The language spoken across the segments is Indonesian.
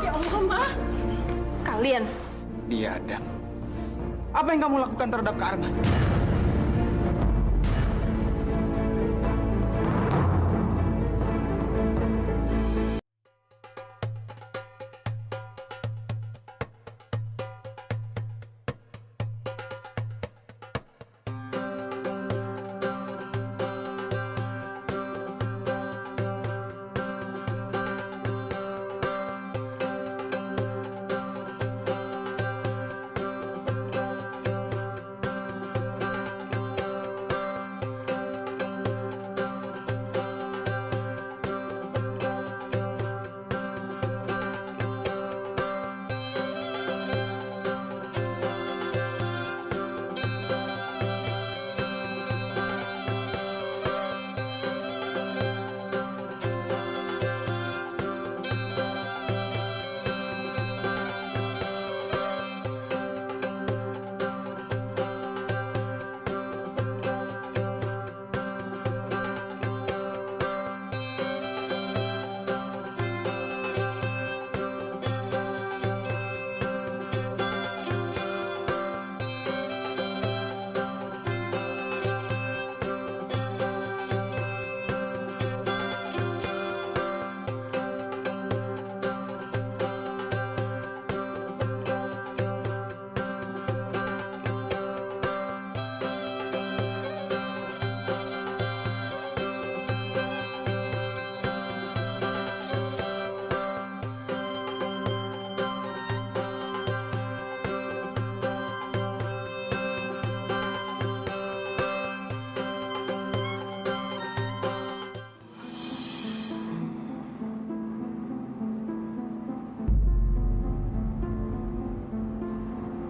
Ya Allah, Ma. Kalian. Biadab. Apa yang kamu lakukan terhadap Kak Arman?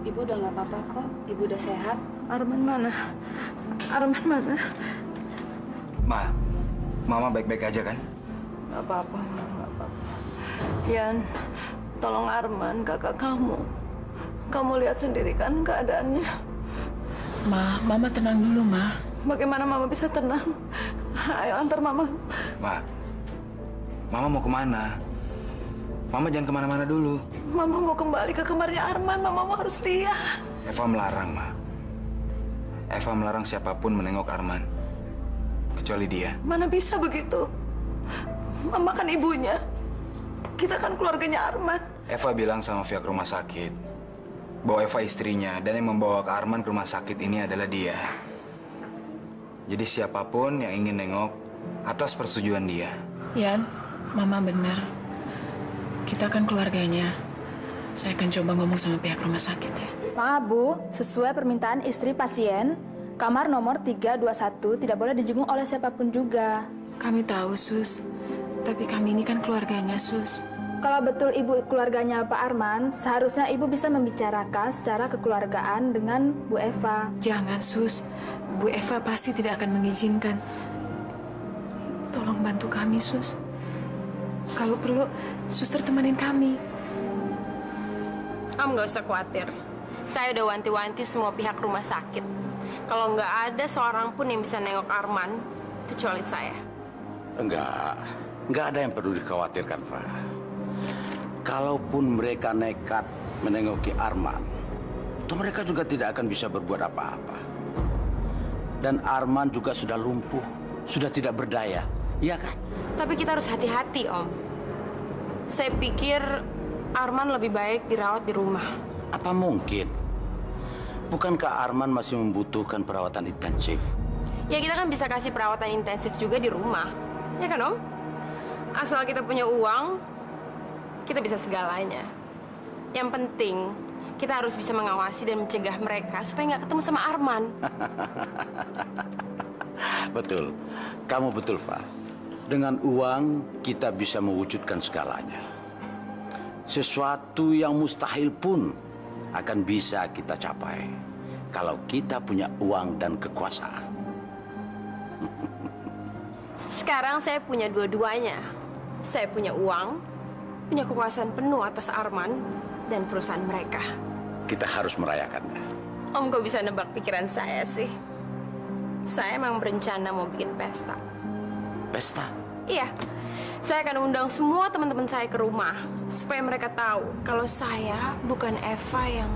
Ibu udah nggak apa-apa kok. Ibu udah sehat. Arman mana? Arman mana? Ma, Mama baik-baik aja kan? Gak apa-apa, gak apa-apa. Yan, tolong Arman, kakak kamu. Kamu lihat sendiri kan keadaannya. Ma, Mama tenang dulu, Ma. Bagaimana Mama bisa tenang? Ayo antar Mama. Ma, Mama mau kemana? Mama jangan kemana-mana dulu. Mama mau kembali ke kamarnya Arman. Mama harus lihat. Eva melarang, Ma. Eva melarang siapapun menengok Arman. Kecuali dia. Mana bisa begitu? Mama kan ibunya. Kita kan keluarganya Arman. Eva bilang sama pihak rumah sakit bahwa Eva istrinya dan yang membawa ke Arman ke rumah sakit ini adalah dia. Jadi siapapun yang ingin nengok atas persetujuan dia. Yan, Mama benar. Kita kan keluarganya. Saya akan coba ngomong sama pihak rumah sakit ya. Maaf Bu, sesuai permintaan istri pasien, kamar nomor 321 tidak boleh dijenguk oleh siapapun juga. Kami tahu, Sus. Tapi kami ini kan keluarganya, Sus. Kalau betul Ibu keluarganya Pak Arman, seharusnya Ibu bisa membicarakan secara kekeluargaan dengan Bu Eva. Jangan, Sus. Bu Eva pasti tidak akan mengizinkan. Tolong bantu kami, Sus. Kalau perlu, suster temenin kami. Om nggak usah khawatir. Saya udah wanti-wanti semua pihak rumah sakit. Kalau nggak ada seorang pun yang bisa nengok Arman, kecuali saya. Enggak ada yang perlu dikhawatirkan, Fa. Kalaupun mereka nekat menengoki Arman, itu mereka juga tidak akan bisa berbuat apa-apa. Dan Arman juga sudah lumpuh, sudah tidak berdaya, iya kan? Tapi kita harus hati-hati, Om. Saya pikir Arman lebih baik dirawat di rumah. Apa mungkin? Bukankah Arman masih membutuhkan perawatan intensif? Ya kita kan bisa kasih perawatan intensif juga di rumah. Ya kan, Om? Asal kita punya uang, kita bisa segalanya. Yang penting, kita harus bisa mengawasi dan mencegah mereka supaya nggak ketemu sama Arman. Betul. Kamu betul, Fa. Dengan uang, kita bisa mewujudkan segalanya. Sesuatu yang mustahil pun akan bisa kita capai kalau kita punya uang dan kekuasaan. Sekarang saya punya dua-duanya. Saya punya uang, punya kekuasaan penuh atas Arman dan perusahaan mereka. Kita harus merayakannya. Om kok bisa nebak pikiran saya sih? Saya emang berencana mau bikin pesta. Pesta? Iya, saya akan undang semua teman-teman saya ke rumah supaya mereka tahu kalau saya bukan Eva yang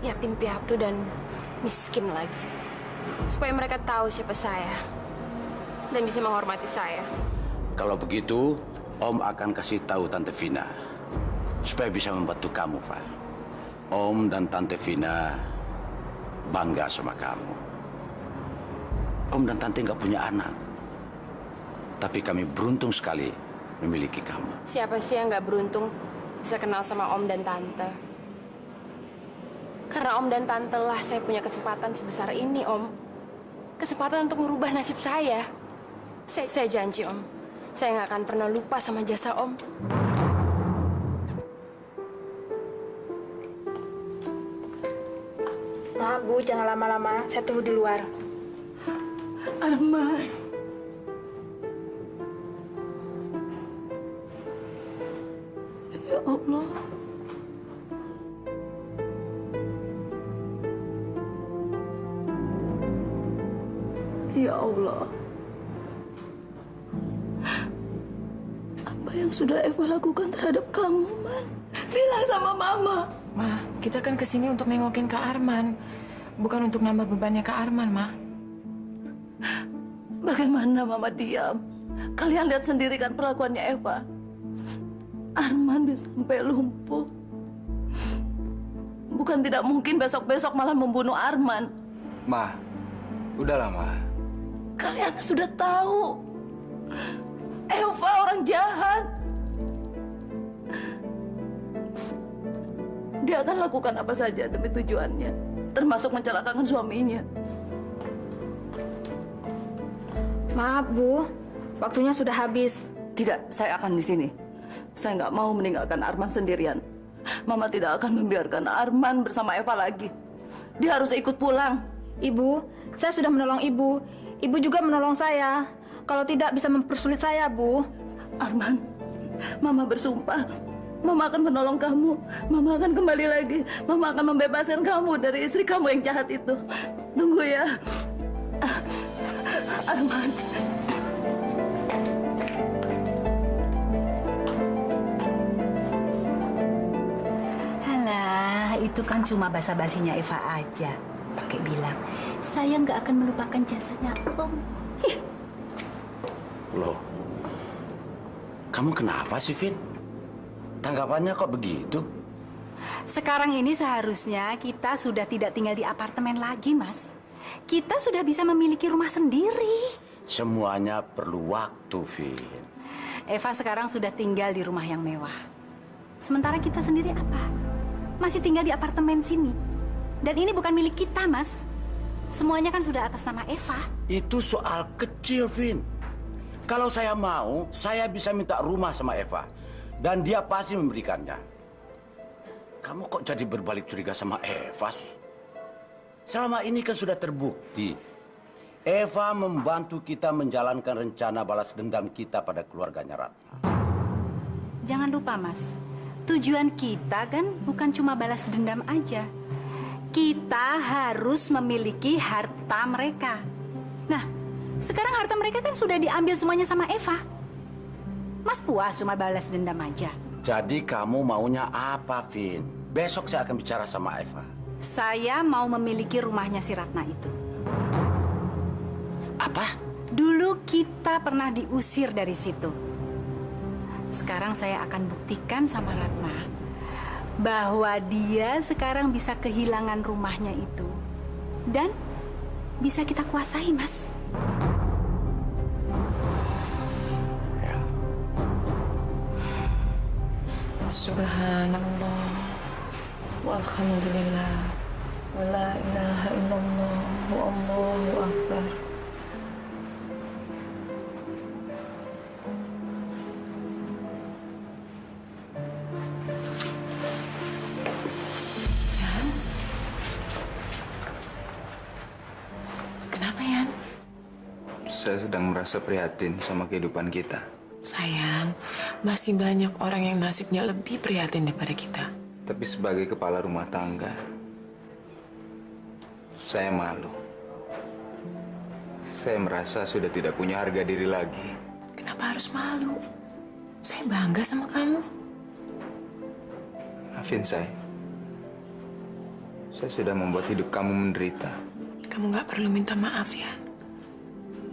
yatim piatu dan miskin lagi. Supaya mereka tahu siapa saya dan bisa menghormati saya. Kalau begitu, Om akan kasih tahu Tante Vina supaya bisa membantu kamu, Fa. Om dan Tante Vina bangga sama kamu. Om dan Tante nggak punya anak, tapi kami beruntung sekali memiliki kamu. Siapa sih yang nggak beruntung bisa kenal sama Om dan Tante? Karena Om dan Tante lah saya punya kesempatan sebesar ini, Om. Kesempatan untuk merubah nasib saya. Saya janji, Om. Saya nggak akan pernah lupa sama jasa Om. Maaf Bu, jangan lama-lama. Saya tunggu di luar. Arman. Ya Allah. Ya Allah. Apa yang sudah Eva lakukan terhadap kamu, Man? Bilang sama Mama. Ma, kita kan kesini untuk nengokin Kak Arman. Bukan untuk nambah bebannya Kak Arman, Ma. Bagaimana Mama diam? Kalian lihat sendiri kan perlakuannya Eva. Arman bisa sampai lumpuh. Bukan tidak mungkin besok-besok malah membunuh Arman. Ma, udahlah, Ma. Kalian sudah tahu. Eva orang jahat. Dia akan lakukan apa saja demi tujuannya, termasuk mencelakakan suaminya. Maaf Bu, waktunya sudah habis. Tidak, saya akan di sini. Saya nggak mau meninggalkan Arman sendirian. Mama tidak akan membiarkan Arman bersama Eva lagi. Dia harus ikut pulang. Ibu, saya sudah menolong Ibu. Ibu juga menolong saya. Kalau tidak bisa mempersulit saya, Bu. Arman, Mama bersumpah. Mama akan menolong kamu. Mama akan kembali lagi. Mama akan membebaskan kamu dari istri kamu yang jahat itu. Tunggu ya. Arman. Alah, itu kan cuma basa-basinya Eva aja. Pakai bilang, saya nggak akan melupakan jasanya Om. Loh, kamu kenapa sih, Fit? Tanggapannya kok begitu? Sekarang ini seharusnya kita sudah tidak tinggal di apartemen lagi, Mas. Kita sudah bisa memiliki rumah sendiri. Semuanya perlu waktu, Fit. Eva sekarang sudah tinggal di rumah yang mewah. Sementara kita sendiri apa? Masih tinggal di apartemen sini. Dan ini bukan milik kita, Mas. Semuanya kan sudah atas nama Eva. Itu soal kecil, Vin. Kalau saya mau, saya bisa minta rumah sama Eva. Dan dia pasti memberikannya. Kamu kok jadi berbalik curiga sama Eva sih? Selama ini kan sudah terbukti. Eva membantu kita menjalankan rencana balas dendam kita pada keluarganya Ratna. Jangan lupa, Mas. Tujuan kita kan bukan cuma balas dendam aja. Kita harus memiliki harta mereka. Nah, sekarang harta mereka kan sudah diambil semuanya sama Eva. Mas puas cuma balas dendam aja. Jadi kamu maunya apa, Vin? Besok saya akan bicara sama Eva. Saya mau memiliki rumahnya si Ratna itu. Apa? Dulu kita pernah diusir dari situ. Sekarang saya akan buktikan sama Ratna bahwa dia sekarang bisa kehilangan rumahnya itu. Dan bisa kita kuasai, Mas. Subhanallah, walhamdulillah, wa la ilaha illallah, wallahu akbar. Yan? Kenapa, Yan? Saya sedang merasa prihatin sama kehidupan kita. Sayang, masih banyak orang yang nasibnya lebih prihatin daripada kita. Tapi sebagai kepala rumah tangga, saya malu. Saya merasa sudah tidak punya harga diri lagi. Kenapa harus malu? Saya bangga sama kamu. Maafin saya. Saya sudah membuat hidup kamu menderita. Kamu nggak perlu minta maaf ya.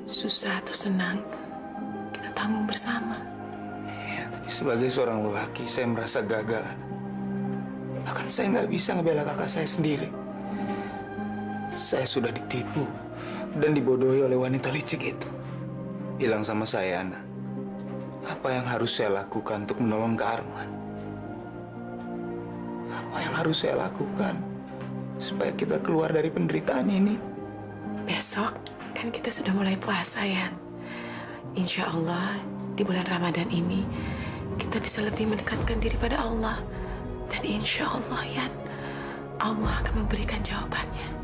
Susah atau senang, kita tanggung bersama. Iya, tapi sebagai seorang lelaki, saya merasa gagal. Bahkan saya nggak bisa ngebela kakak saya sendiri. Saya sudah ditipu dan dibodohi oleh wanita licik itu. Bilang sama saya, Ana, apa yang harus saya lakukan untuk menolong Kak Arman? Apa yang harus saya lakukan supaya kita keluar dari penderitaan ini? Besok kan kita sudah mulai puasa ya. Insya Allah di bulan Ramadan ini kita bisa lebih mendekatkan diri pada Allah. Dan insya Allah Yan, Allah akan memberikan jawabannya.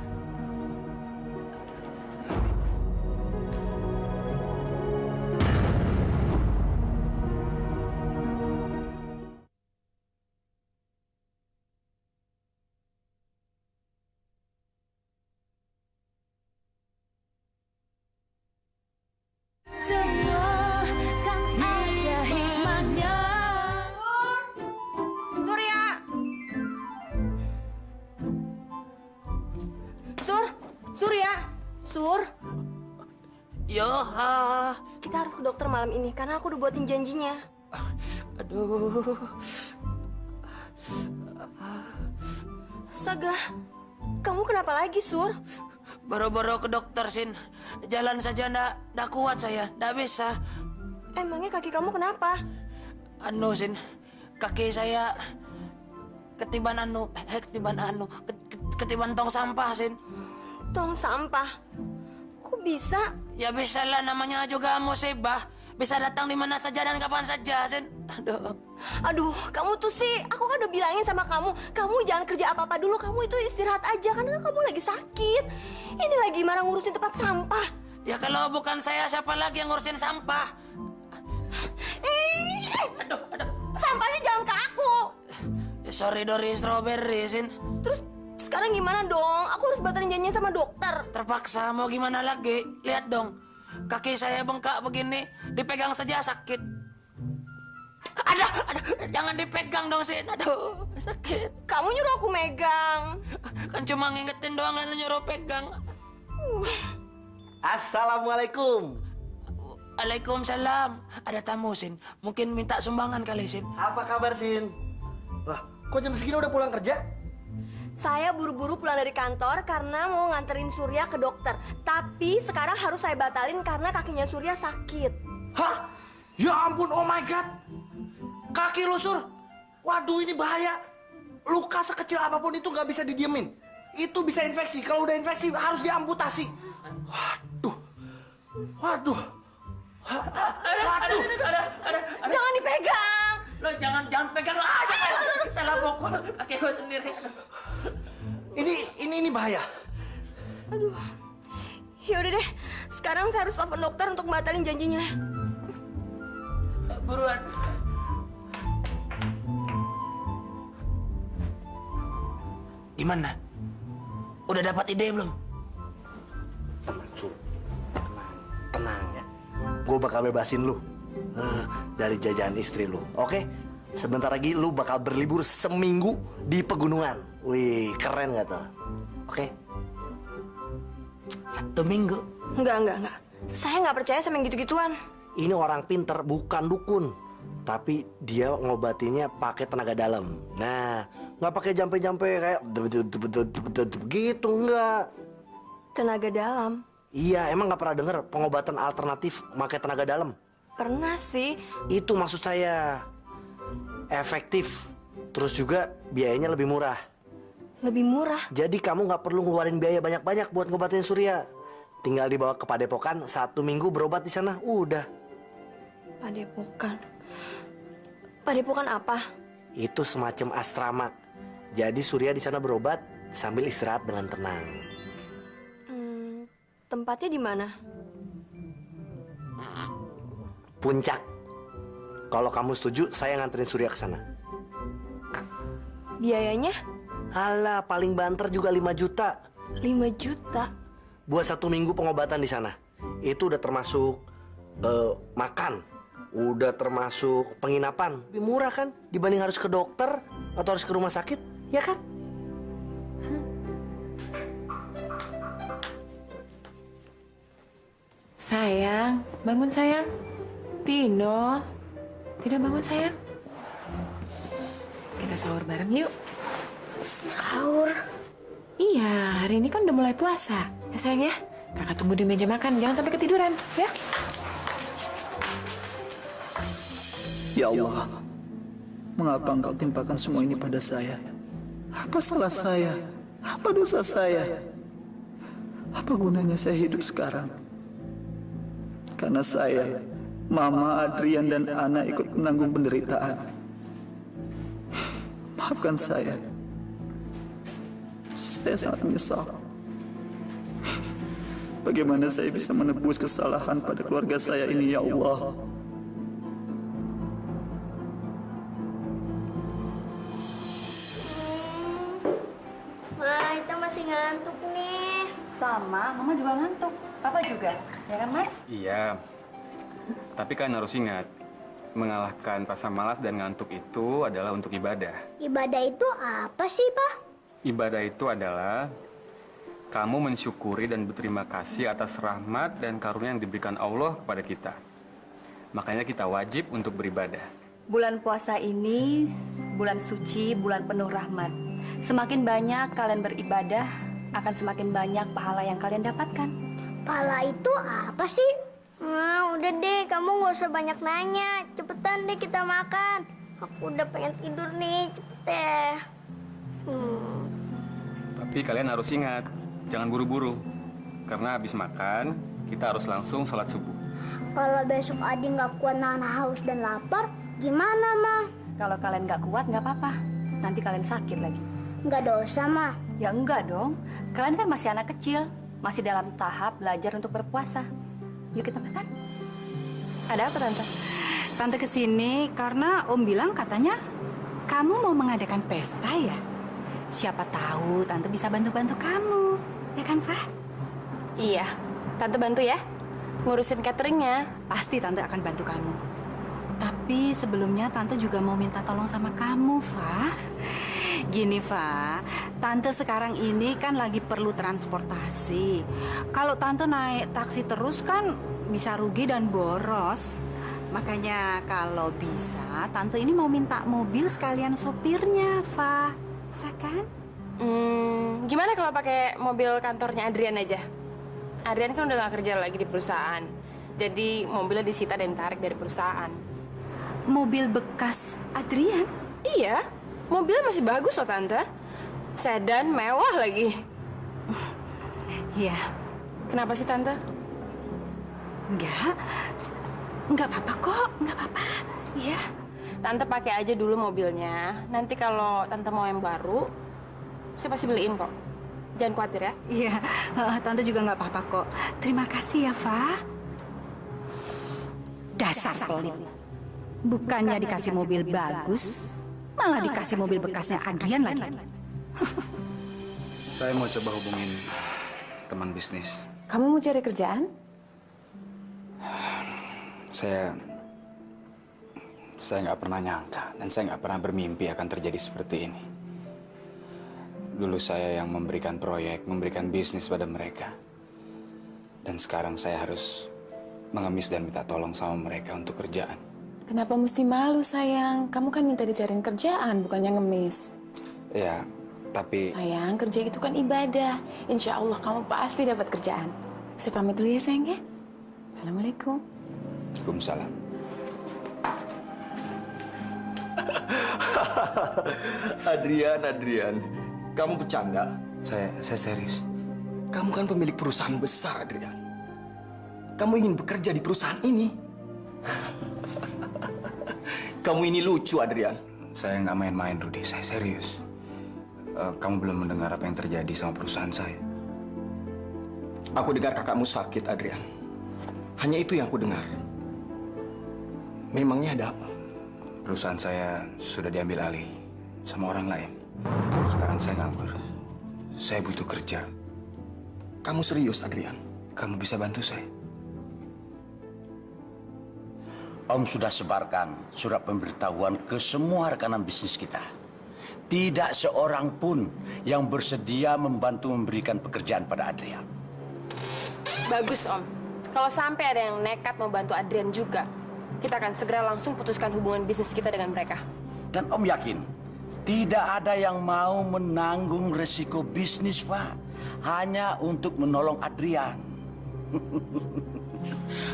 Sur, Yoha. kita harus ke dokter malam ini karena aku udah buatin janjinya. Aduh. Astaga, kamu kenapa lagi, Sur? Boro-boro ke dokter, Sin. Jalan saja ndak kuat saya, ndak bisa. Emangnya kaki kamu kenapa? Anu, Sin. Kaki saya ketiban ketiban tong sampah, Sin. Tong sampah? Kok bisa? Ya bisa lah, namanya juga musibah. Bisa datang di mana saja dan kapan saja, Sin. Aduh, kamu tuh sih, aku kan udah bilangin sama kamu jangan kerja apa-apa dulu, kamu itu istirahat aja, karena kamu lagi sakit. Ini lagi marah ngurusin tempat sampah. Ya kalau bukan saya, siapa lagi yang ngurusin sampah? Aduh. Sampahnya jangan ke aku. Sorry, Dori Strawberry, Sin. Terus sekarang gimana dong? Aku harus batalin janjinya sama dokter. Terpaksa, mau gimana lagi? Lihat dong, kaki saya bengkak begini, dipegang saja sakit. Aduh, jangan dipegang dong, Sin. Aduh, sakit. Kamu nyuruh aku megang. Kan cuma ngingetin doang, dan nyuruh pegang. Assalamualaikum. Waalaikumsalam. Ada tamu, Sin. Mungkin minta sumbangan kali, Sin. Apa kabar, Sin? Wah, kok jam segini udah pulang kerja? Saya buru-buru pulang dari kantor karena mau nganterin Surya ke dokter. Tapi sekarang harus saya batalin karena kakinya Surya sakit. Hah? Ya ampun, oh my God. Kaki lu, Sur. Waduh, ini bahaya. Luka sekecil apapun itu nggak bisa didiemin. Itu bisa infeksi. Kalau udah infeksi harus diamputasi. Waduh. Waduh. Waduh. Jangan dipegang. Lo jangan pegang. Salah pukul kaki gue sendiri. Ini bahaya. Aduh. Yaudah deh, sekarang saya harus telepon dokter untuk batalin janjinya. Buruan. Gimana? Udah dapat ide belum? Tenang, Sur. Tenang ya. Gue bakal bebasin lu dari jajahan istri lu, oke? Sebentar lagi lu bakal berlibur seminggu di pegunungan. Wih, keren gak tuh? Oke? 1 minggu. Enggak. Saya nggak percaya sama yang gitu-gituan. Ini orang pinter, bukan dukun. Tapi dia ngobatinnya pakai tenaga dalam. Nah, nggak pakai jampe-jampe kayak gitu, enggak. Tenaga dalam? Iya, emang nggak pernah denger pengobatan alternatif pakai tenaga dalam? Pernah sih. Itu maksud saya. Efektif. Terus juga biayanya lebih murah. Lebih murah? Jadi kamu nggak perlu ngeluarin biaya banyak-banyak buat ngobatin Surya. Tinggal dibawa ke Padepokan, 1 minggu berobat di sana, udah. Padepokan? Padepokan apa? Itu semacam asrama. Jadi Surya di sana berobat sambil istirahat dengan tenang. Tempatnya di mana? Puncak. Kalau kamu setuju, saya nganterin Surya ke sana. Biayanya? Alah, paling banter juga 5 juta. 5 juta? Buat 1 minggu pengobatan di sana. Itu udah termasuk makan, Udah termasuk penginapan. Lebih murah kan dibanding harus ke dokter atau harus ke rumah sakit, ya kan? Sayang, bangun sayang. Tino, Tino bangun sayang. Kita sahur bareng yuk. Sahur? Iya, hari ini kan udah mulai puasa. Ya sayang ya, kakak tunggu di meja makan. Jangan sampai ketiduran, ya. Ya Allah, mengapa Engkau timpakan semua ini pada saya? Apa salah saya? Apa dosa saya? Apa gunanya saya hidup sekarang? Karena saya, Mama, Adrian, dan Ana ikut menanggung penderitaan. Maafkan saya. Saya sangat menyesal. Bagaimana saya bisa menebus kesalahan pada keluarga saya ini, ya Allah? Wah, kita masih ngantuk nih. Sama, Mama juga ngantuk. Papa juga, ya kan Mas? Iya, tapi kan harus ingat, mengalahkan rasa malas dan ngantuk itu adalah untuk ibadah. Ibadah itu apa sih, Pak? Ibadah itu adalah kamu mensyukuri dan berterima kasih atas rahmat dan karunia yang diberikan Allah kepada kita. Makanya kita wajib untuk beribadah. Bulan puasa ini, bulan suci, bulan penuh rahmat. Semakin banyak kalian beribadah, akan semakin banyak pahala yang kalian dapatkan. Pahala itu apa sih? Nah, udah deh, kamu nggak usah banyak nanya. Cepetan deh kita makan. Aku udah pengen tidur nih, cepet deh. Tapi kalian harus ingat, jangan buru-buru. Karena habis makan, kita harus langsung sholat subuh. Kalau besok Adi nggak kuat nahan haus dan lapar, gimana, Ma? Kalau kalian nggak kuat, nggak apa-apa. Nanti kalian sakit lagi. Nggak dosa, Ma? Ya enggak dong. Kalian kan masih anak kecil. Masih dalam tahap belajar untuk berpuasa. Yuk kita makan. Ada apa, Tante? Tante kesini karena Om bilang katanya kamu mau mengadakan pesta ya? Siapa tahu Tante bisa bantu-bantu kamu. Ya kan, Fah? Iya. Tante bantu ya. Ngurusin cateringnya. Pasti Tante akan bantu kamu. Tapi sebelumnya Tante juga mau minta tolong sama kamu, Fah. Gini, Fah, Tante sekarang ini kan lagi perlu transportasi. Kalau Tante naik taksi terus kan bisa rugi dan boros. Makanya kalau bisa, Tante ini mau minta mobil sekalian sopirnya, Fah. Bisa kan? Gimana kalau pakai mobil kantornya Adrian aja? Adrian kan udah gak kerja lagi di perusahaan. Jadi mobilnya disita dan ditarik dari perusahaan. Mobil bekas Adrian? Iya. Mobilnya masih bagus loh, Tante. Sedan, mewah lagi. Iya. Kenapa sih, Tante? Enggak apa-apa kok. Enggak apa-apa. Iya. Tante pakai aja dulu mobilnya. Nanti kalau Tante mau yang baru, saya pasti beliin kok. Jangan khawatir ya. Iya, Tante juga nggak apa-apa kok. Terima kasih ya, Fah. Dasar pelit. Bukannya dikasih mobil bagus, malah dikasih mobil bekasnya Adrian lagi. Saya mau coba hubungin teman bisnis. Kamu mau cari kerjaan? Saya nggak pernah nyangka dan saya nggak pernah bermimpi akan terjadi seperti ini. Dulu saya yang memberikan proyek, memberikan bisnis pada mereka. Dan sekarang saya harus mengemis dan minta tolong sama mereka untuk kerjaan. Kenapa mesti malu, sayang? Kamu kan minta dicariin kerjaan, bukannya ngemis. Ya, tapi... Sayang, kerja itu kan ibadah. Insya Allah kamu pasti dapat kerjaan. Saya pamit dulu ya, sayang ya. Assalamualaikum. Waalaikumsalam. Adrian. Kamu bercanda? Saya serius. Kamu kan pemilik perusahaan besar, Adrian. Kamu ingin bekerja di perusahaan ini? Kamu ini lucu, Adrian. Saya nggak main-main, Rudy. Saya serius. Kamu belum mendengar apa yang terjadi sama perusahaan saya. Aku dengar kakakmu sakit, Adrian. Hanya itu yang aku dengar. Memangnya ada apa? Perusahaan saya sudah diambil alih sama orang lain. Sekarang saya nganggur. Saya butuh kerja. Kamu serius, Adrian? Kamu bisa bantu saya? Om sudah sebarkan surat pemberitahuan ke semua rekanan bisnis kita. Tidak seorang pun yang bersedia membantu memberikan pekerjaan pada Adrian. Bagus, Om. Kalau sampai ada yang nekat mau bantu Adrian juga, kita akan segera langsung putuskan hubungan bisnis kita dengan mereka. Dan Om yakin, tidak ada yang mau menanggung resiko bisnis, Pak. Hanya untuk menolong Adrian.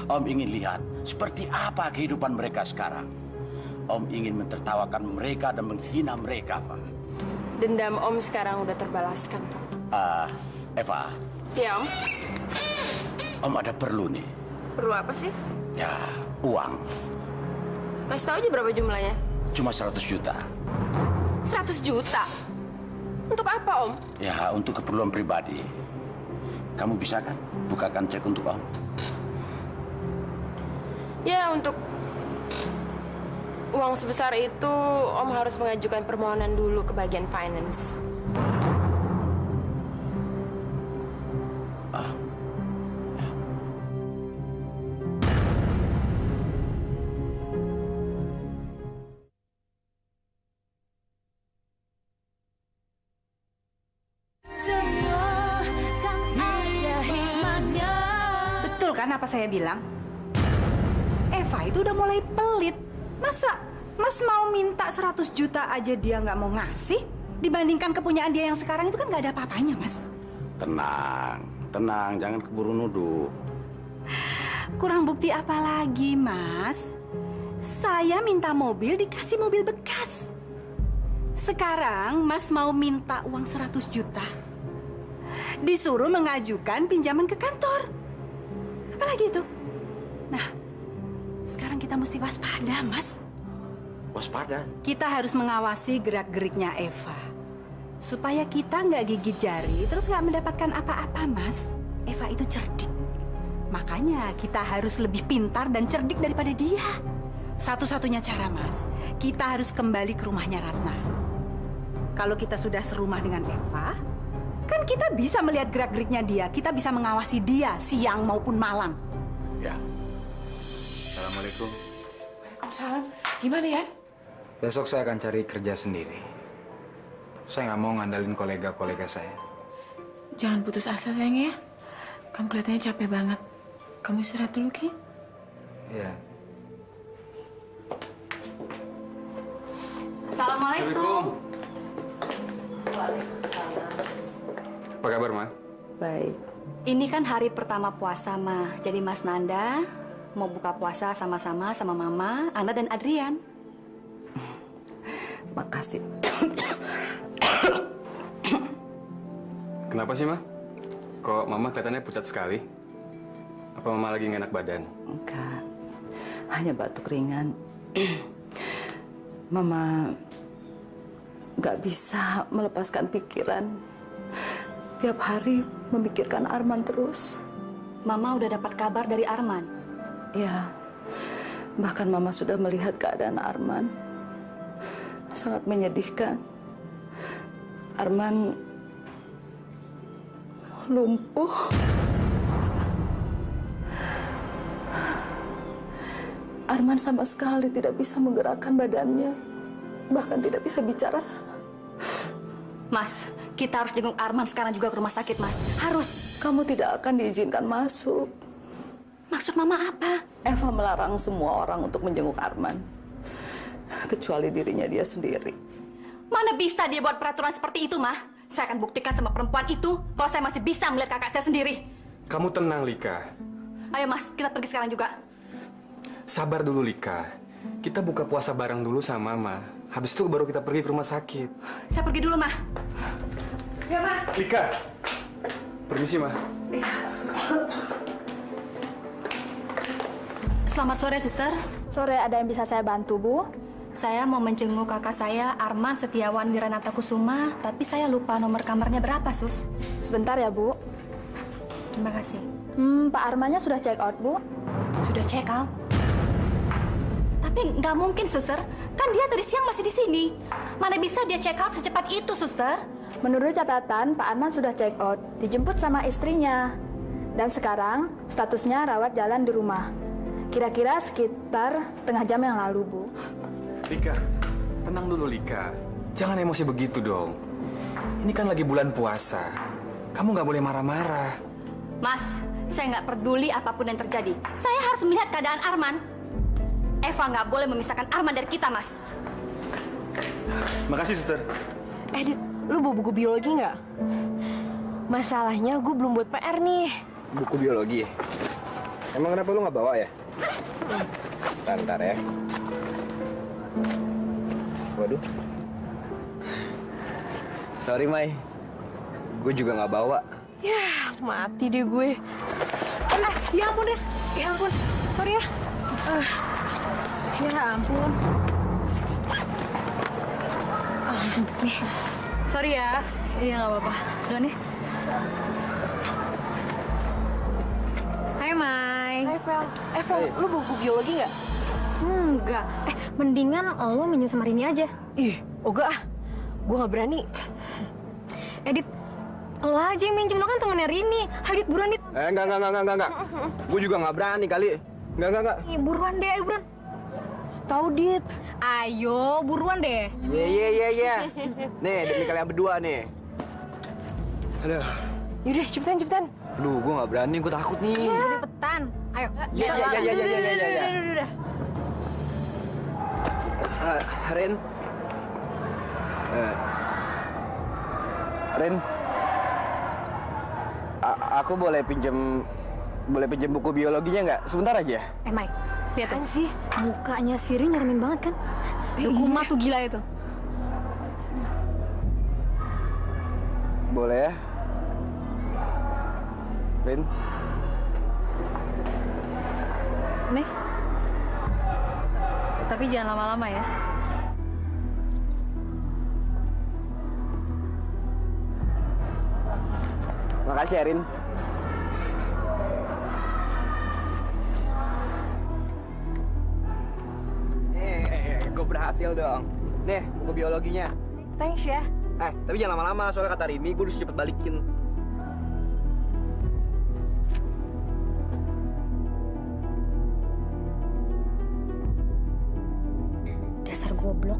Om ingin lihat seperti apa kehidupan mereka sekarang. Om ingin mentertawakan mereka dan menghina mereka, Pak. Dendam Om sekarang udah terbalaskan, Pak. Eva. Iya, Om. Om ada perlu nih. Perlu apa sih? Ya, uang. Kasih tahu aja berapa jumlahnya. Cuma 100 juta. 100 juta? Untuk apa, Om? Ya, untuk keperluan pribadi. Kamu bisa kan bukakan cek untuk Om? Ya, untuk uang sebesar itu, Om harus mengajukan permohonan dulu ke bagian finance. Betul kan apa saya bilang? Eva itu udah mulai pelit. Masa Mas mau minta 100 juta aja dia nggak mau ngasih? Dibandingkan kepunyaan dia yang sekarang itu kan nggak ada apa-apanya, Mas. Tenang, tenang, jangan keburu nuduh. Kurang bukti apa lagi, Mas? Saya minta mobil, dikasih mobil bekas. Sekarang Mas mau minta uang 100 juta. Disuruh mengajukan pinjaman ke kantor. Apalagi itu? Nah, sekarang kita mesti waspada, Mas. Waspada? Kita harus mengawasi gerak-geriknya Eva. Supaya kita nggak gigit jari, terus nggak mendapatkan apa-apa, Mas. Eva itu cerdik. Makanya kita harus lebih pintar dan cerdik daripada dia. Satu-satunya cara, Mas, kita harus kembali ke rumahnya Ratna. Kalau kita sudah serumah dengan Eva, kan kita bisa melihat gerak-geriknya dia. Kita bisa mengawasi dia siang maupun malam. Ya. Assalamualaikum. Waalaikumsalam. Gimana ya? Besok saya akan cari kerja sendiri. Saya nggak mau ngandalin kolega-kolega saya. Jangan putus asa, sayang ya. Kamu kelihatannya capek banget. Kamu istirahat dulu, Ki. Iya. Assalamualaikum. Apa kabar, Ma? Baik. Ini kan hari pertama puasa, Ma. Jadi Mas Nanda mau buka puasa sama-sama sama Mama, Ana, dan Adrian. Makasih. Kenapa sih, Ma? Kok Mama kelihatannya pucat sekali? Apa Mama lagi nggak enak badan? Enggak. Hanya batuk ringan. Mama nggak bisa melepaskan pikiran. Tiap hari memikirkan Arman terus. Mama udah dapat kabar dari Arman? Ya, bahkan Mama sudah melihat keadaan Arman. Sangat menyedihkan. Arman lumpuh. Arman sama sekali tidak bisa menggerakkan badannya. Bahkan tidak bisa bicara. Mas, kita harus jenguk Arman sekarang juga ke rumah sakit, Mas. Harus. Kamu tidak akan diizinkan masuk. Maksud Mama apa? Eva melarang semua orang untuk menjenguk Arman. Kecuali dirinya dia sendiri. Mana bisa dia buat peraturan seperti itu, Mah? Saya akan buktikan sama perempuan itu kalau saya masih bisa melihat kakak saya sendiri. Kamu tenang, Lika. Ayo, Mas, kita pergi sekarang juga. Sabar dulu, Lika. Kita buka puasa bareng dulu sama Mama. Habis itu baru kita pergi ke rumah sakit. Saya pergi dulu, Mah. Ya, Mah. Lika. Permisi, Ma. Selamat sore, Suster. Sore, ada yang bisa saya bantu, Bu? Saya mau menjenguk kakak saya, Arman Setiawan Wiranata Kusuma, tapi saya lupa nomor kamarnya berapa, Sus. Sebentar ya, Bu. Terima kasih. Pak Armannya sudah check out, Bu? Sudah check out? Tapi nggak mungkin, Suster. Kan dia tadi siang masih di sini. Mana bisa dia check out secepat itu, Suster? Menurut catatan, Pak Arman sudah check out, dijemput sama istrinya. Dan sekarang, statusnya rawat jalan di rumah. Kira-kira sekitar setengah jam yang lalu, Bu. Lika, tenang dulu Lika. Jangan emosi begitu dong. Ini kan lagi bulan puasa. Kamu nggak boleh marah-marah. Mas, saya nggak peduli apapun yang terjadi. Saya harus melihat keadaan Arman. Eva nggak boleh memisahkan Arman dari kita, Mas. Makasih, Suster. Dit, lu bawa buku biologi nggak? Masalahnya gue belum buat PR nih. Buku biologi? Emang kenapa lu nggak bawa ya? Bentar ya. Waduh. Sorry, Mai. Gue juga nggak bawa. Ya, mati deh gue. Ya ampun deh. Ya ampun. Sorry ya. Ya ampun. Nih. Sorry ya. Iya, nggak apa-apa. Duluan ya. Hai, Mai. Hai, Vel. Vel, lu buku biologi nggak? Enggak. Mendingan lo minjem sama Rini aja. Ih, enggak ah. Gue nggak berani. Dit, lo aja yang minjem, lo kan temennya Rini. Hai, Dit, buruan, Dit. Enggak. Gue juga nggak berani kali. Enggak. Ih, buruan deh, ayo buruan. Tahu, Dit. Ayo, buruan deh. Iya. Nih, demi kalian berdua nih. Aduh. Yaudah, cepetan. Aduh, gue nggak berani, gue takut nih. Cepetan. Ayo. Iya. Udah. Rin. Rin. Aku boleh pinjem buku biologinya nggak? Sebentar aja. Mai, lihat kan sih mukanya Siri nyeremin banget kan? Tuh Kuma tuh gila itu. Boleh ya? Rin. Nih. Tapi jangan lama-lama ya. Makasih ya, Rin. Gue berhasil dong. Nih, buku biologinya. Thanks ya. Tapi jangan lama-lama, soalnya kata Rini gue harus cepet balikin. Dasar goblok.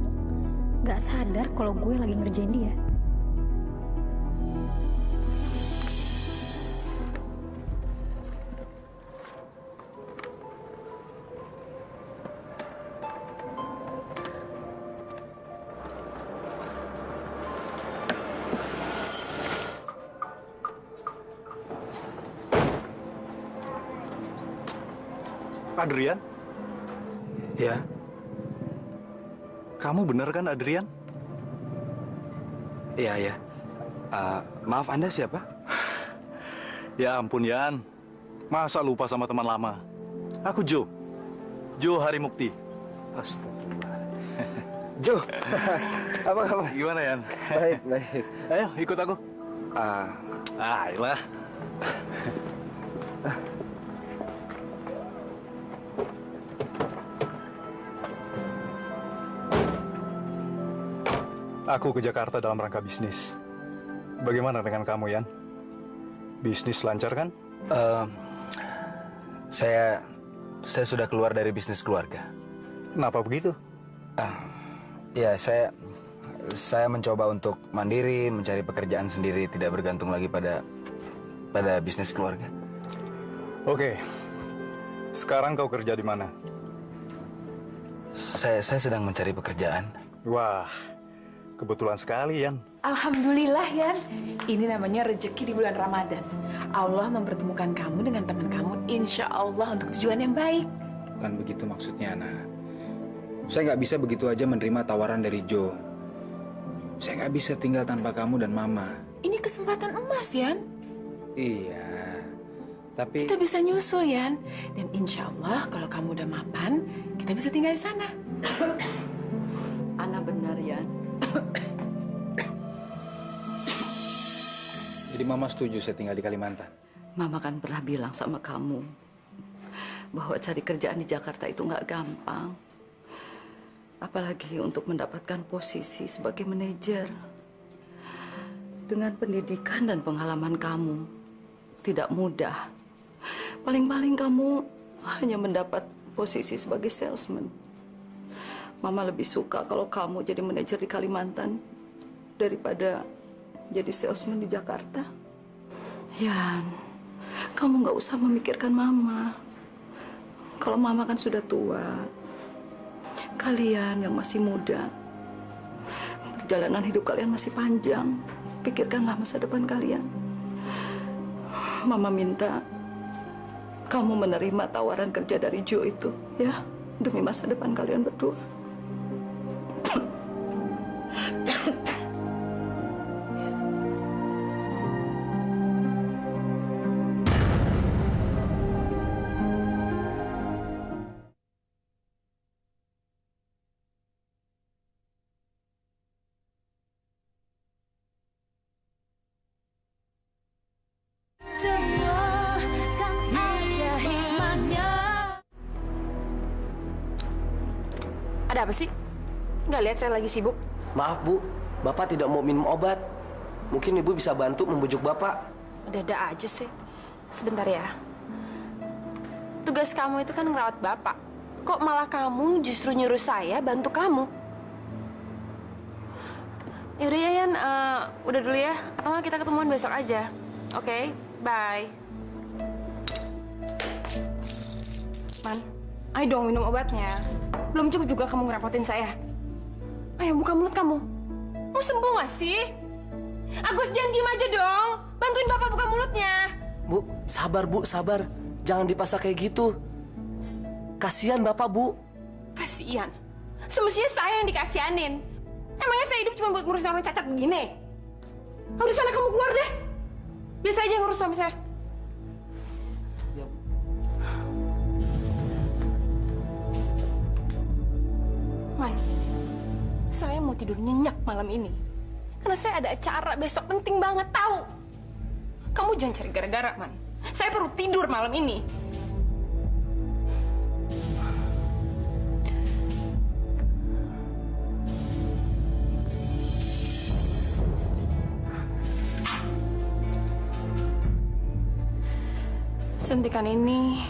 Gak sadar kalau gue lagi ngerjain dia. Adrian? Ya. Kamu bener kan, Adrian? Iya. Maaf, Anda siapa? Ya ampun, Yan. Masa lupa sama teman lama? Aku Jo. Jo Harimukti. Astagfirullah. Jo. Apa? Gimana, Yan? Baik. Ayo, ikut aku. Ayolah. Aku ke Jakarta dalam rangka bisnis. Bagaimana dengan kamu, Yan? Bisnis lancar kan? Saya sudah keluar dari bisnis keluarga. Kenapa begitu? Ya, saya mencoba untuk mandiri, mencari pekerjaan sendiri, tidak bergantung lagi pada bisnis keluarga. Oke. Sekarang kau kerja di mana? Saya sedang mencari pekerjaan. Wah, kebetulan sekali, Yan. Alhamdulillah, Yan. Ini namanya rezeki di bulan Ramadan. Allah mempertemukan kamu dengan teman kamu, insya Allah untuk tujuan yang baik. Bukan begitu maksudnya, Ana. Saya nggak bisa begitu aja menerima tawaran dari Joe. Saya nggak bisa tinggal tanpa kamu dan Mama. Ini kesempatan emas, Yan. Iya, tapi... Kita bisa nyusul, Yan. Dan insya Allah kalau kamu udah mapan, kita bisa tinggal di sana. Ana benar, Yan. Jadi Mama setuju saya tinggal di Kalimantan? Mama kan pernah bilang sama kamu bahwa cari kerjaan di Jakarta itu nggak gampang. Apalagi untuk mendapatkan posisi sebagai manajer. Dengan pendidikan dan pengalaman kamu, tidak mudah. Paling-paling kamu hanya mendapat posisi sebagai salesman. Mama lebih suka kalau kamu jadi manajer di Kalimantan daripada jadi salesman di Jakarta. Yan, kamu nggak usah memikirkan Mama. Kalau Mama kan sudah tua. Kalian yang masih muda, perjalanan hidup kalian masih panjang. Pikirkanlah masa depan kalian. Mama minta kamu menerima tawaran kerja dari Joe itu, ya, demi masa depan kalian berdua. Ada apa sih? Nggak lihat saya lagi sibuk? Maaf, Bu. Bapak tidak mau minum obat. Mungkin Ibu bisa bantu membujuk Bapak. Ada aja sih. Sebentar ya. Tugas kamu itu kan ngerawat Bapak. Kok malah kamu justru nyuruh saya bantu kamu? Yaudah ya, Yan. Udah dulu ya. Atau nggak kita ketemuan besok aja. Oke, bye. Man, ayo dong minum obatnya. Belum cukup juga kamu ngerepotin saya. Ayo buka mulut kamu. Mau sembuh nggak sih? Agus, jangan diem aja dong. Bantuin Bapak buka mulutnya. Bu, sabar Bu, sabar. Jangan dipaksa kayak gitu. Kasihan Bapak, Bu. Kasihan? Semestinya saya yang dikasihanin. Emangnya saya hidup cuma buat ngurusin orang cacat begini? Udah sana kamu keluar deh. Biasa aja ngurus suami saya. Man, saya mau tidur nyenyak malam ini. Karena saya ada acara besok penting banget, tahu? Kamu jangan cari gara-gara, Man. Saya perlu tidur malam ini. Suntikan ini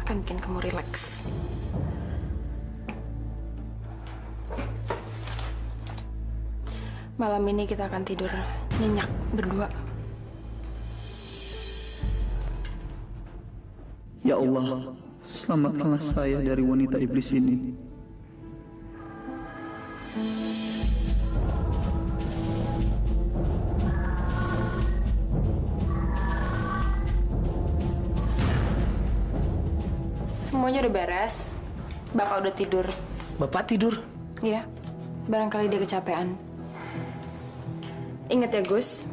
akan bikin kamu rileks. Malam ini kita akan tidur nyenyak berdua. Ya Allah, selamatkanlah saya dari wanita iblis ini. Semuanya udah beres. Bapak udah tidur. Bapak tidur? Iya. Barangkali dia kecapean. Ingat ya, Gus.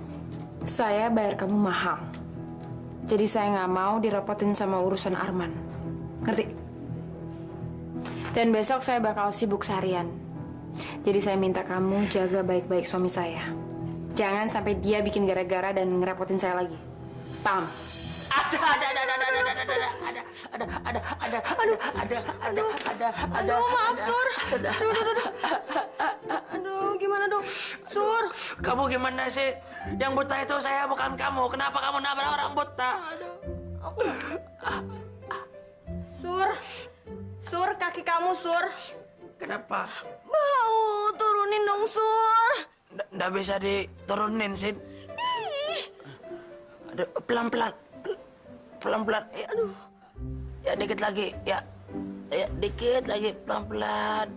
Saya bayar kamu mahal. Jadi saya nggak mau direpotin sama urusan Arman. Ngerti? Dan besok saya bakal sibuk seharian. Jadi saya minta kamu jaga baik-baik suami saya. Jangan sampai dia bikin gara-gara dan ngerepotin saya lagi. Paham? Aduh, maaf, Sur. Aduh, gimana dong, Sur? Kamu gimana sih? Yang buta itu saya, bukan kamu. Kenapa kamu nabrak orang buta? Sur, kaki kamu, Sur. Kenapa? Bau, turunin dong, Sur. Nggak bisa diturunin, Sin. Aduh, pelan-pelan. Pelan-pelan. Aduh. Ya, dikit lagi. Ya, dikit lagi. Pelan-pelan.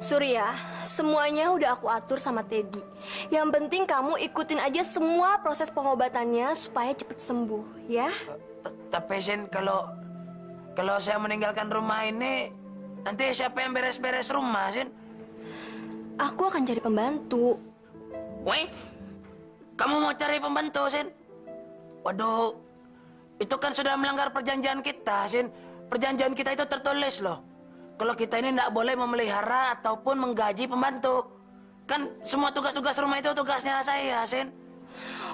Surya, semuanya udah aku atur sama Teddy. Yang penting kamu ikutin aja semua proses pengobatannya supaya cepet sembuh, ya? Tapi Sin, kalau saya meninggalkan rumah ini, nanti siapa yang beres-beres rumah, Sin? Aku akan cari pembantu. Woi, kamu mau cari pembantu, Sin? Waduh, itu kan sudah melanggar perjanjian kita, Sin. Perjanjian kita itu tertulis loh. Kalau kita ini tidak boleh memelihara ataupun menggaji pembantu. Kan semua tugas-tugas rumah itu tugasnya saya, Sin.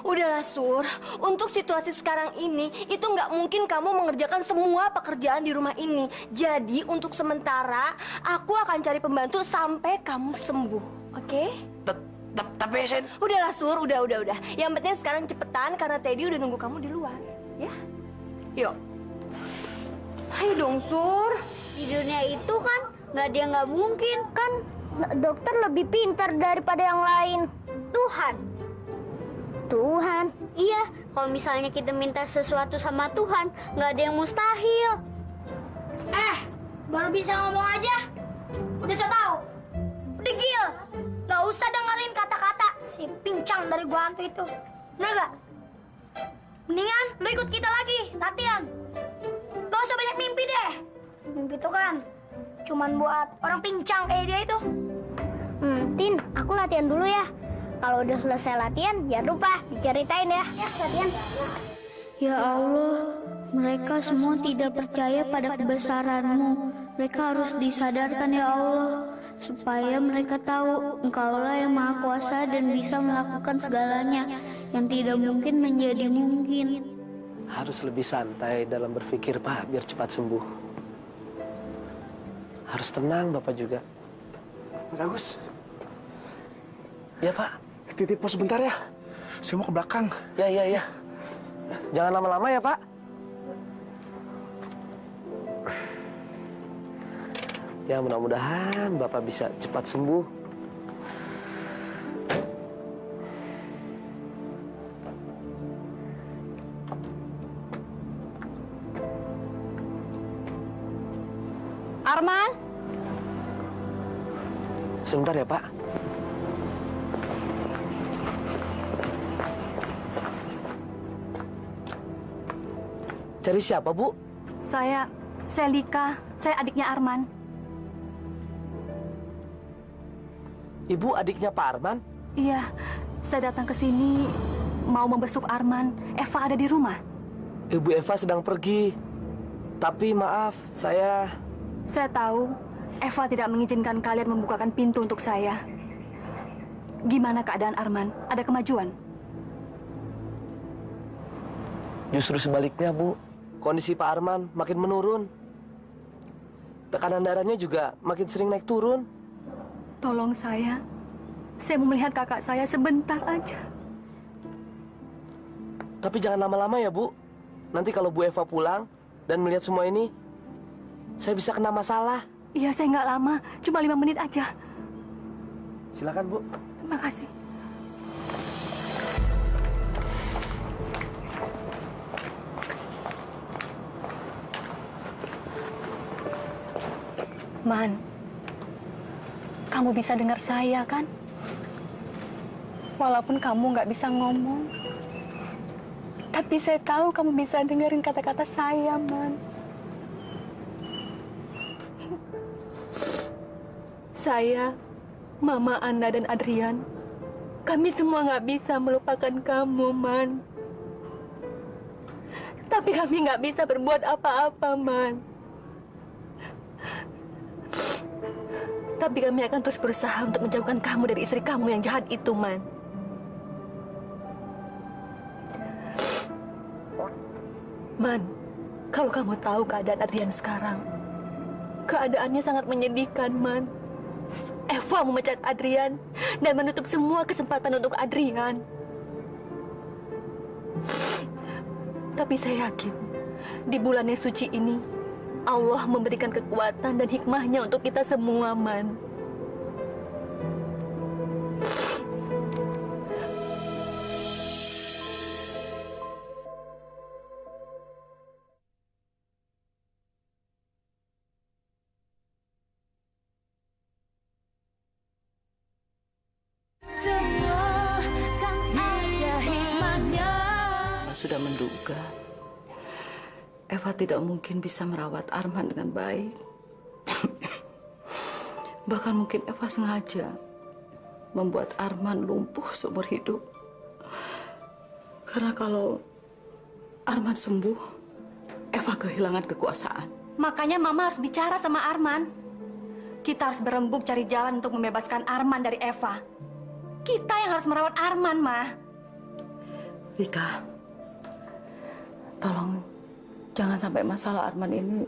Udahlah, Sur. Untuk situasi sekarang ini, itu nggak mungkin kamu mengerjakan semua pekerjaan di rumah ini. Jadi, untuk sementara, aku akan cari pembantu sampai kamu sembuh. Oke? Tapi Sen... Udahlah Sur, udah. Yang penting sekarang cepetan karena Teddy udah nunggu kamu di luar, ya? Yuk. Ayo dong Sur. Di dunia itu kan nggak ada yang nggak mungkin kan. Dokter lebih pintar daripada yang lain. Tuhan. Iya, kalau misalnya kita minta sesuatu sama Tuhan, nggak ada yang mustahil. Baru bisa ngomong aja. Udah saya tahu. Udah gil. Nggak usah dengerin kata-kata si pincang dari gua hantu itu. Bener nggak? Mendingan lu ikut kita lagi latihan. Gak usah banyak mimpi deh. Mimpi itu kan cuman buat orang pincang kayak dia itu. Tin, aku latihan dulu ya. Kalau udah selesai latihan, jangan lupa diceritain ya. Ya, latihan. Ya Allah, mereka semua tidak percaya pada kebesaran-Mu. Mereka harus disadarkan ya Allah, supaya mereka tahu Engkaulah yang Maha Kuasa dan bisa melakukan segalanya yang tidak mungkin menjadi mungkin. Harus lebih santai dalam berpikir, Pak, biar cepat sembuh. Harus tenang, Bapak juga. Mas Agus. Ya, Pak. Titip pos sebentar ya. Saya mau ke belakang. Ya. Jangan lama-lama ya, Pak. Ya, mudah-mudahan Bapak bisa cepat sembuh. Arman? Sebentar ya, Pak. Cari siapa, Bu? Saya Lika. Saya adiknya Arman. Ibu adiknya Pak Arman? Iya, saya datang ke sini mau membesuk Arman. Eva ada di rumah? Ibu Eva sedang pergi. Tapi maaf, saya tahu Eva tidak mengizinkan kalian membukakan pintu untuk saya. Gimana keadaan Arman? Ada kemajuan? Justru sebaliknya, Bu. Kondisi Pak Arman makin menurun. Tekanan darahnya juga makin sering naik turun. Tolong saya mau melihat kakak saya sebentar aja. Tapi jangan lama-lama ya, Bu. Nanti kalau Bu Eva pulang dan melihat semua ini, saya bisa kena masalah. Iya, saya nggak lama. Cuma 5 menit aja. Silakan, Bu. Terima kasih. Man, kamu bisa dengar saya kan? Walaupun kamu nggak bisa ngomong, tapi saya tahu kamu bisa dengerin kata-kata saya, Man. Saya, Mama Anda dan Adrian, kami semua nggak bisa melupakan kamu, Man. Tapi kami nggak bisa berbuat apa-apa, Man. Tapi kami akan terus berusaha untuk menjauhkan kamu dari istri kamu yang jahat itu, Man. Man, kalau kamu tahu keadaan Adrian sekarang, keadaannya sangat menyedihkan, Man. Eva memecat Adrian dan menutup semua kesempatan untuk Adrian. Tapi saya yakin, di bulan yang suci ini, Allah memberikan kekuatan dan hikmahnya untuk kita semua, Man. Semua kan ada hikmahnya. Sudah menduga Eva tidak mungkin bisa merawat Arman dengan baik. Bahkan mungkin Eva sengaja membuat Arman lumpuh seumur hidup. Karena kalau Arman sembuh, Eva kehilangan kekuasaan. Makanya Mama harus bicara sama Arman. Kita harus berembuk cari jalan untuk membebaskan Arman dari Eva. Kita yang harus merawat Arman, Ma. Rika, tolong jangan sampai masalah Arman ini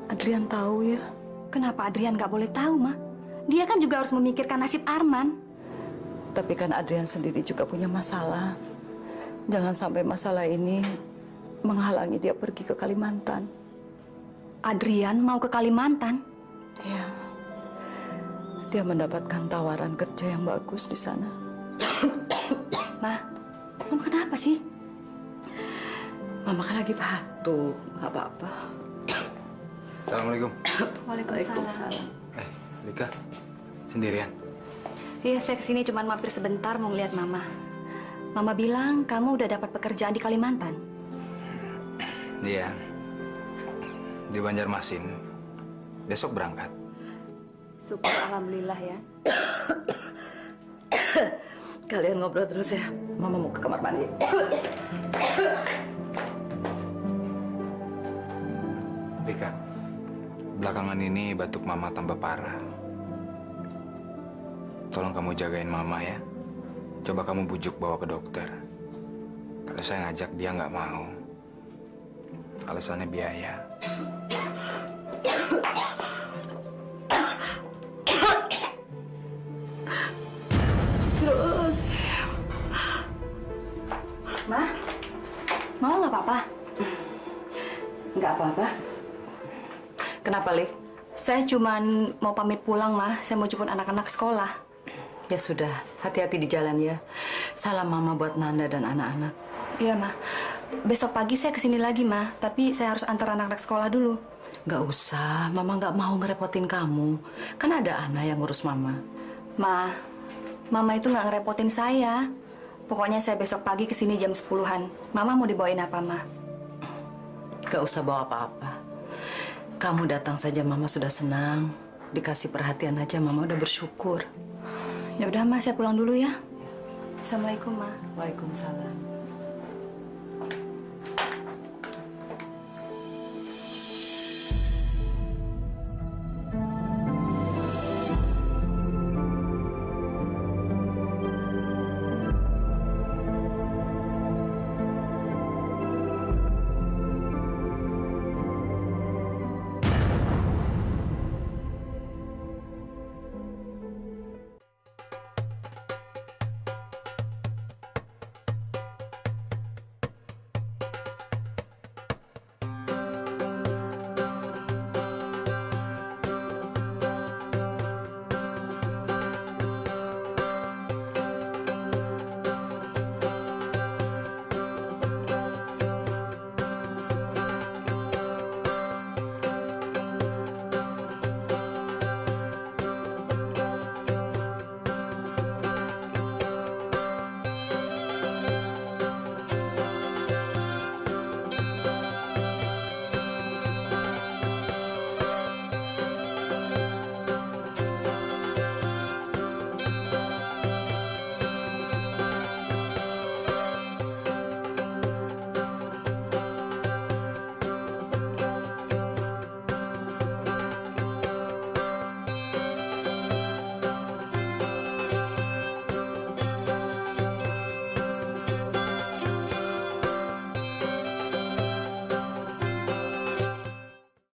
Adrian tahu ya. Kenapa Adrian nggak boleh tahu, Ma? Dia kan juga harus memikirkan nasib Arman. Tapi kan Adrian sendiri juga punya masalah. Jangan sampai masalah ini menghalangi dia pergi ke Kalimantan. Adrian mau ke Kalimantan? Ya. Dia mendapatkan tawaran kerja yang bagus di sana. Ma, Mama kenapa sih? Mama kan lagi batuk, nggak apa-apa. Assalamualaikum. Waalaikumsalam. Lika, sendirian? Iya, saya kesini cuma mampir sebentar mau ngeliat Mama. Mama bilang kamu udah dapat pekerjaan di Kalimantan. Iya, di Banjarmasin. Besok berangkat. Syukur, alhamdulillah ya. Kalian ngobrol terus ya. Mama mau ke kamar mandi. Lika, belakangan ini batuk Mama tambah parah. Tolong kamu jagain Mama ya. Coba kamu bujuk bawa ke dokter. Kalau saya ngajak dia nggak mau. Alasannya biaya. Terus. Ma, mau nggak apa-apa? Nggak apa-apa. Kenapa, Lik? Saya cuma mau pamit pulang, Ma. Saya mau jemput anak-anak sekolah. Ya sudah, hati-hati di jalan ya. Salam Mama buat Nanda dan anak-anak. Iya, Ma. Besok pagi saya kesini lagi, Ma. Tapi saya harus antar anak-anak sekolah dulu. Nggak usah, Mama nggak mau ngerepotin kamu. Kan ada Ana yang ngurus Mama. Ma, Mama itu nggak ngerepotin saya. Pokoknya saya besok pagi kesini jam 10-an. Mama mau dibawain apa, Ma? Nggak usah bawa apa-apa. Kamu datang saja Mama sudah senang. Dikasih perhatian aja Mama udah bersyukur. Ya udah, Ma, saya pulang dulu ya. Assalamualaikum, Ma. Waalaikumsalam.